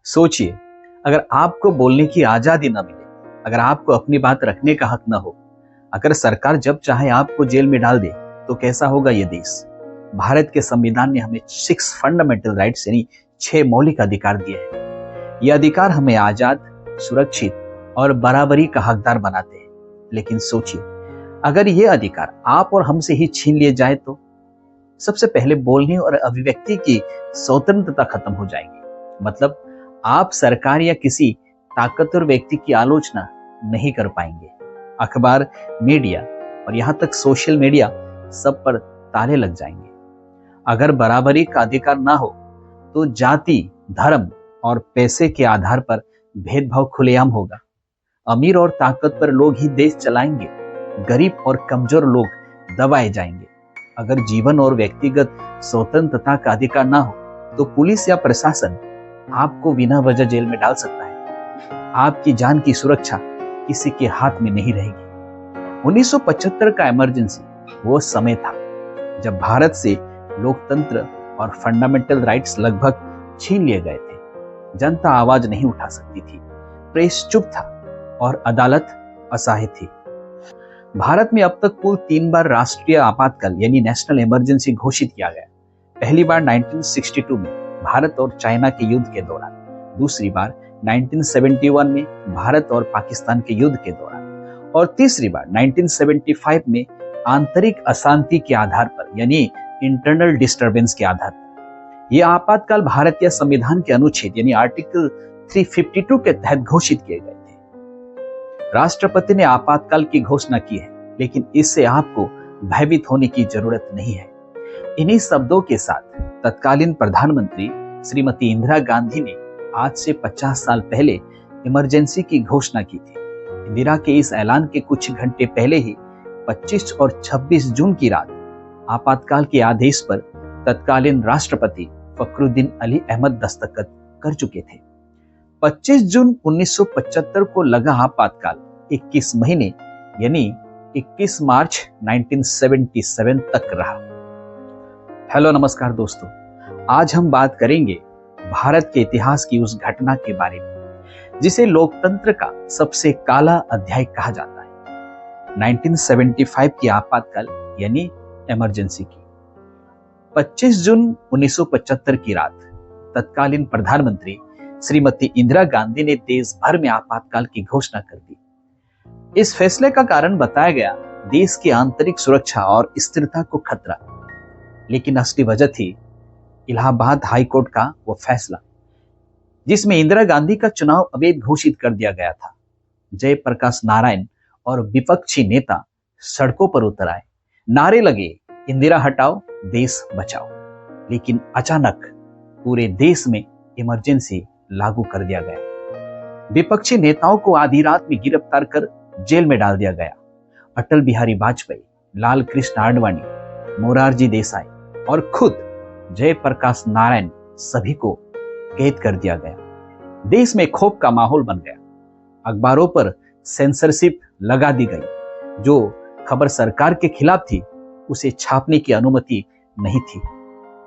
सोचिए, अगर आपको बोलने की आजादी न मिले, अगर आपको अपनी बात रखने का हक न हो, अगर सरकार जब चाहे आपको जेल में डाल दे, तो कैसा होगा ये देश। भारत के संविधान ने हमें 6 फंडामेंटल राइट्स यानी 6 मौलिक अधिकार दिए हैं। ये अधिकार हमें आजाद, सुरक्षित और बराबरी का हकदार बनाते हैं। लेकिन सोचिए, अगर ये अधिकार आप और हमसे ही छीन लिए जाए तो सबसे पहले बोलने और अभिव्यक्ति की स्वतंत्रता खत्म हो जाएगी। मतलब आप सरकार या किसी ताकतवर व्यक्ति की आलोचना नहीं कर पाएंगे। अखबार, मीडिया और यहाँ तक सोशल मीडिया सब पर ताले लग जाएंगे। अगर बराबरी का अधिकार ना हो तो जाति, धर्म और पैसे के आधार पर भेदभाव खुलेआम होगा। अमीर और ताकतवर लोग ही देश चलाएंगे, गरीब और कमजोर लोग दबाए जाएंगे। अगर जीवन और व्यक्तिगत स्वतंत्रता का अधिकार ना हो तो पुलिस या प्रशासन आपको बिना वजह जेल में डाल सकता है। आपकी जान की सुरक्षा किसी के हाथ में नहीं रहेगी। 1975 का इमरजेंसी वो समय था जब भारत से लोकतंत्र और फंडामेंटल राइट्स लगभग छीन लिए गए थे। जनता आवाज नहीं उठा सकती थी, प्रेस चुप था और अदालत असहाय थी। भारत में अब तक कुल 3 बार राष्ट्रीय आपातकाल यानी नेशनल इमरजेंसी घोषित किया गया। पहली बार 1962 में भारत और चाइना के युद्ध के दौरान, दूसरी बार 1971 में भारत और पाकिस्तान के युद्ध के दौरान और तीसरी बार 1975 में आंतरिक अशांति के आधार पर यानी इंटरनल डिस्टरबेंस के आधार पर। यह आपातकाल भारतीय संविधान के अनुच्छेद यानी आर्टिकल 352 के तहत घोषित किए गए थे। राष्ट्रपति ने आपातकाल की घोषणा की है, लेकिन इससे आपको भयभीत होने की जरूरत नहीं है। इन्हीं शब्दों के साथ तत्कालीन प्रधानमंत्री श्रीमती इंदिरा गांधी ने आज से 50 साल पहले इमरजेंसी की घोषणा की थी। इंदिरा के इस ऐलान के कुछ घंटे पहले ही 25 और 26 जून की रात आपातकाल के आदेश पर तत्कालीन राष्ट्रपति फखरुद्दीन अली अहमद दस्तखत कर चुके थे। 25 जून 1975 को लगा आपातकाल 21 महीने यानी 21 मार्च 1977 तक रहा। हेलो नमस्कार दोस्तों, आज हम बात करेंगे भारत के इतिहास की उस घटना के बारे में जिसे लोकतंत्र का सबसे काला अध्याय कहा जाता है। 1975 की आपातकाल यानी इमरजेंसी की 25 जून 1975 की रात तत्कालीन प्रधानमंत्री श्रीमती इंदिरा गांधी ने देश भर में आपातकाल की घोषणा कर दी। इस फैसले का कारण बताया गया देश की आंतरिक सुरक्षा और स्थिरता को खतरा। लेकिन असली वजह थी इलाहाबाद हाई कोर्ट का वो फैसला जिसमें इंदिरा गांधी का चुनाव अवैध घोषित कर दिया गया था। जयप्रकाश नारायण और विपक्षी नेता सड़कों पर उतर आए, नारे लगे, इंदिरा हटाओ, देश बचाओ। लेकिन अचानक पूरे देश में इमरजेंसी लागू कर दिया गया। विपक्षी नेताओं को आधी रात में गिरफ्तार कर जेल में डाल दिया गया। अटल बिहारी वाजपेयी, लाल कृष्ण आडवाणी, मोरारजी देसाई और खुद जयप्रकाश नारायण सभी को कैद कर दिया गया। देश में खौफ का माहौल बन गया। अखबारों पर सेंसरशिप लगा दी गई। जो खबर सरकार के खिलाफ थी उसे छापने की अनुमति नहीं थी।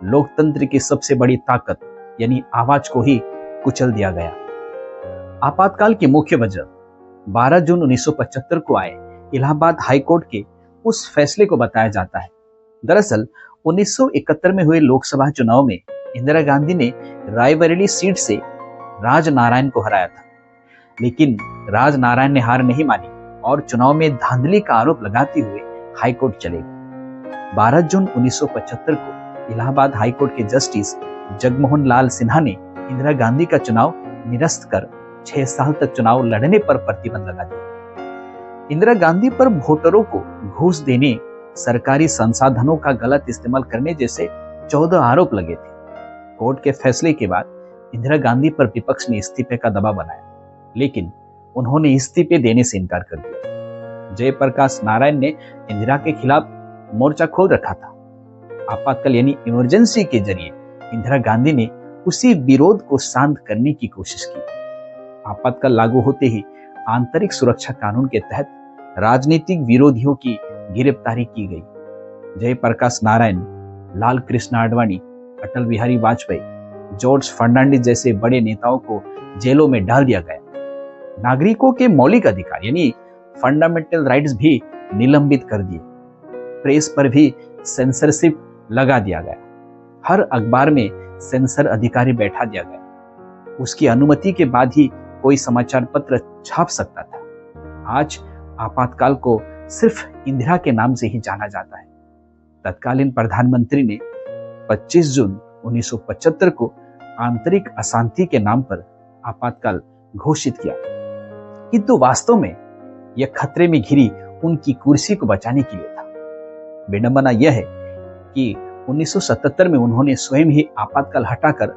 लोकतंत्र की सबसे बड़ी ताकत यानी आवाज को ही कुचल दिया गया। आपातकाल की मुख्य वजह 12 जून 1975 को आए इलाहाबाद हाई कोर्ट के उस फैसले को बताया जाता है। दरअसल 1971 में हुए लोकसभा चुनाव में इंदिरा गांधी ने रायबरेली सीट से राज नारायण को हराया था। लेकिन राज नारायण ने हार नहीं मानी और चुनाव में धांधली का आरोप लगाते हुए हाईकोर्ट चले गए। 12 जून 1975 को इलाहाबाद हाईकोर्ट के जस्टिस जगमोहन लाल सिन्हा ने इंदिरा गांधी का चुनाव निरस्त कर 6 साल तक चुनाव लड़ने पर प्रतिबंध लगा दिया। इंदिरा गांधी पर वोटरों को घूस देने, सरकारी संसाधनों का गलत इस्तेमाल करने जैसे 14 आरोप लगे थे। कोर्ट के फैसले के बाद इंदिरा गांधी पर विपक्ष ने इस्तीफे का दबाव बनाया, लेकिन उन्होंने इस्तीफे देने से इनकार कर दिया। जयप्रकाश नारायण ने इंदिरा के खिलाफ मोर्चा खोल रखा था। आपातकाल यानी इमरजेंसी के जरिए इंदिरा गांधी ने उसी विरोध को शांत करने की कोशिश की। आपातकाल लागू होते ही आंतरिक सुरक्षा कानून के तहत राजनीतिक विरोधियों की गिरफ्तारी की गई। जयप्रकाश नारायण, लाल कृष्ण आडवाणी, अटल बिहारी वाजपेयी जॉर्ज फर्नांडिस जैसे बड़े नेताओं को जेलों में डाल दिया गया। नागरिकों के मौलिक अधिकार यानी फंडामेंटल राइट्स भी निलंबित कर दिए। प्रेस पर भी सेंसरशिप लगा दिया गया। हर अखबार में सेंसर अधिकारी बैठा दिया गया। उसकी अनुमति के बाद ही कोई समाचार पत्र छाप सकता था। आज आपातकाल को सिर्फ इंदिरा के नाम से ही जाना जाता है। तत्कालीन प्रधानमंत्री ने 25 जून 1975 को आंतरिक अशांति के नाम पर आपातकाल घोषित किया, किंतु वास्तव में यह खतरे में घिरी उनकी कुर्सी को बचाने के लिए था। विडंबना यह है कि 1977 में उन्होंने स्वयं ही आपातकाल हटाकर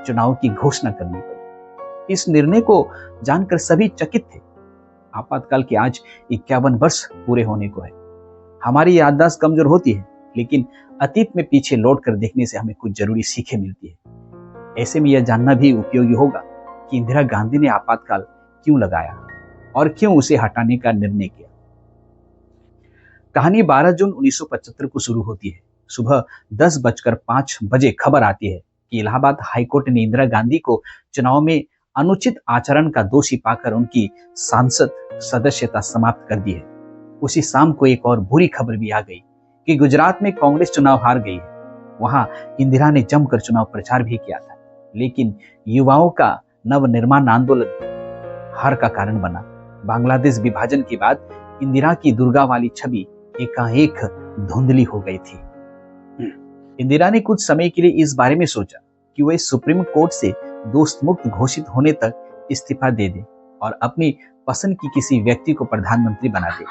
चुनाव की घोषणा करनी पड़ी। इस निर्णय को जानकर सभी चकित थे। आपातकाल के आज 51 वर्ष पूरे होने को है। हमारी याददाश्त कमजोर होती है, लेकिन अतीत में पीछे लौट कर देखने से हमें कुछ जरूरी सीखें मिलती है। ऐसे में यह जानना भी उपयोगी होगा कि इंदिरा गांधी ने आपातकाल क्यों लगाया और क्यों उसे हटाने का निर्णय किया। कहानी 12 जून 1975 को शुरू होती है। सुबह 10:05 खबर आती है कि इलाहाबाद हाईकोर्ट ने इंदिरा गांधी को चुनाव में अनुचित आचरण का दोषी पाकर उनकी सांसद सदस्यता समाप्त कर दी है। उसी शाम को एक और बुरी खबर भी आ गई कि गुजरात में कांग्रेस चुनाव हार गई है। वहां इंदिरा ने जमकर चुनाव प्रचार भी किया था, लेकिन युवाओं का नवनिर्माण आंदोलन हार का कारण बना। बांग्लादेश विभाजन के बाद इंदिरा की दुर्गा वाली छवि एकाएक धुंधली हो गई थी। इंदिरा ने कुछ समय के लिए इस बारे में सोचा कि वे सुप्रीम कोर्ट से दोस्त मुक्त घोषित होने तक इस्तीफा दे दें और अपनी पसंद की किसी व्यक्ति को प्रधानमंत्री बना दे,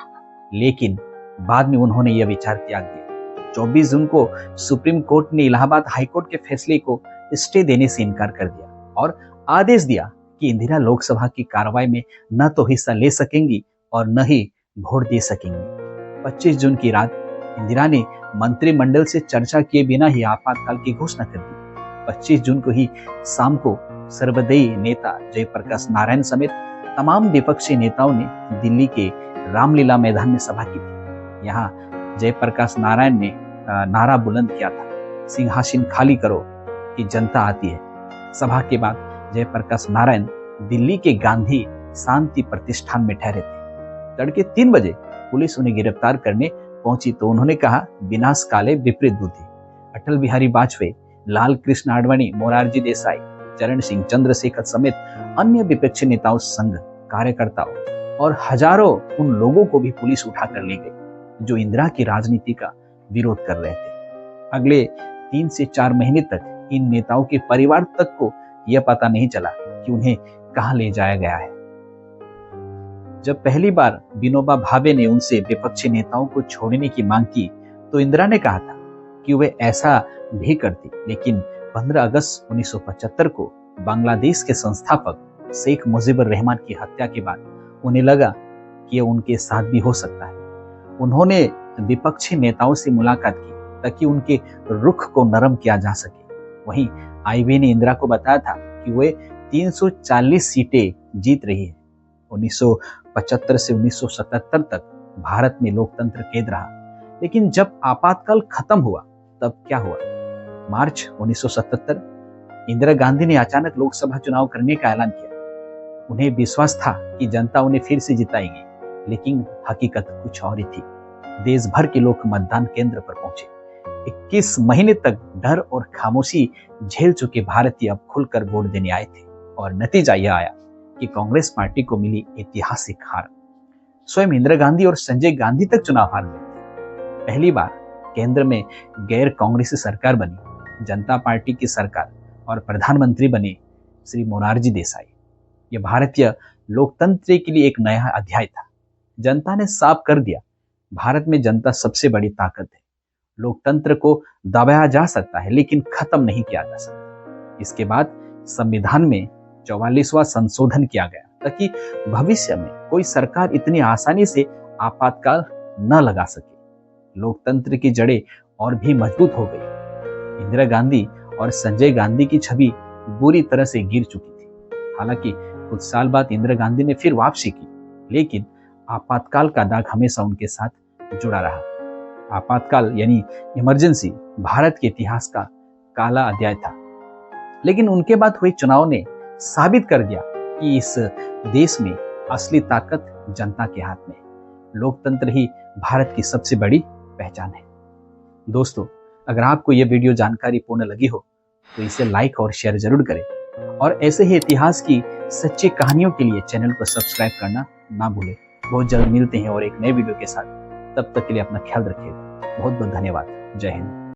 लेकिन बाद में उन्होंने यह विचार त्याग दिया। 24 जून को सुप्रीम कोर्ट ने इलाहाबाद हाईकोर्ट के फैसले को स्टे देने से इनकार कर दिया और आदेश दिया कि इंदिरा लोकसभा की कार्रवाई में न तो हिस्सा ले सकेंगी और न ही वोट दे सकेंगी। 25 जून की रात इंदिरा ने मंत्रिमंडल से चर्चा किए बिना ही आपातकाल की घोषणा कर दी। 25 जून को ही शाम को सर्वोदयी नेता जयप्रकाश नारायण समेत तमाम विपक्षी नेताओं ने दिल्ली के रामलीला मैदान में सभा की थी। यहाँ जयप्रकाश नारायण ने नारा बुलंद किया था, सिंहासन खाली करो कि जनता आती है। सभा के बाद जयप्रकाश नारायण दिल्ली के गांधी शांति प्रतिष्ठान में ठहरे थे। तड़के 3 बजे पुलिस उन्हें गिरफ्तार करने पहुंची तो उन्होंने कहा, विनाश काले विपरीत बुद्धि। अटल बिहारी वाजपेयी, लाल कृष्ण आडवाणी, मोरारजी देसाई, चरण सिंह, चंद्रशेखर समेत अन्य विपक्षी नेताओं, संघ कार्यकर्ताओं और हजारों उन लोगों को भी पुलिस उठाकर ले गई जो इंदिरा की राजनीति का विरोध कर रहे थे। अगले 3 से 4 महीने तक इन नेताओं के परिवार तक को यह पता नहीं चला कि उन्हें कहां ले जाया गया है। जब पहली बार विनोबा भावे ने उनसे विपक्षी नेताओं को छोड़ने की मांग की तो इंदिरा ने कहा था कि वे ऐसा भी करती, लेकिन 15 अगस्त 1975 को बांग्लादेश के संस्थापक शेख मुजीबुर रहमान की हत्या के बाद उन्हें लगा कि यह उनके साथ भी हो सकता है। उन्होंने विपक्षी नेताओं से मुलाकात की ताकि उनके रुख को नरम किया जा सके। वहीं आईबी ने इंदिरा को बताया था कि वे 340 सीटें जीत रही है। 1975 से 1977 तक भारत में लोकतंत्र कैद रहा, लेकिन जब आपातकाल खत्म हुआ तब क्या हुआ? मार्च 1977 इंदिरा गांधी ने अचानक लोकसभा चुनाव करने का ऐलान किया। उन्हें विश्वास था कि जनता उन्हें फिर से जिताएगी, लेकिन हकीकत कुछ और ही थी। देश भर के लोग मतदान केंद्र पर पहुंचे। 21 महीने तक डर और खामोशी झेल चुके भारतीय अब खुलकर वोट देने आए थे और नतीजा यह आया कि कांग्रेस पार्टी को मिली ऐतिहासिक हार। स्वयं इंदिरा गांधी और संजय गांधी तक चुनाव हार गए थे। पहली बार केंद्र में गैर कांग्रेसी सरकार बनी, जनता पार्टी की सरकार, और प्रधानमंत्री बने श्री मोरारजी देसाई। यह भारतीय लोकतंत्र के लिए एक नया अध्याय था। जनता ने साफ कर दिया, भारत में जनता सबसे बड़ी ताकत है। लोकतंत्र को दबाया जा सकता है, लेकिन खत्म नहीं किया जा सकता। इसके बाद संविधान में 44वां संशोधन किया गया ताकि भविष्य में कोई सरकार इतनी आसानी से आपातकाल न लगा सके। लोकतंत्र की जड़ें और भी मजबूत हो गई। इंदिरा गांधी और संजय गांधी की छवि बुरी तरह से गिर चुकी थी। हालांकि कुछ साल बाद इंदिरा गांधी ने फिर वापसी की, लेकिन आपातकाल का दाग हमेशा उनके साथ जुड़ा रहा। आपातकाल यानी इमरजेंसी भारत के इतिहास का काला अध्याय था। लेकिन उनके बाद हुए चुनाव ने साबित कर दिया कि इस देश में असली ताकत जनता के हाथ में है। लोकतंत्र ही भारत की सबसे बड़ी पहचान है। दोस्तों, अगर आपको यह वीडियो जानकारी पूर्ण लगी हो तो इसे लाइक और शेयर जरूर करें और ऐसे ही इतिहास की सच्ची कहानियों के लिए चैनल को सब्सक्राइब करना ना भूलें। बहुत जल्द मिलते हैं और एक नए वीडियो के साथ। तब तक के लिए अपना ख्याल रखिएगा। बहुत बहुत धन्यवाद। जय हिंद।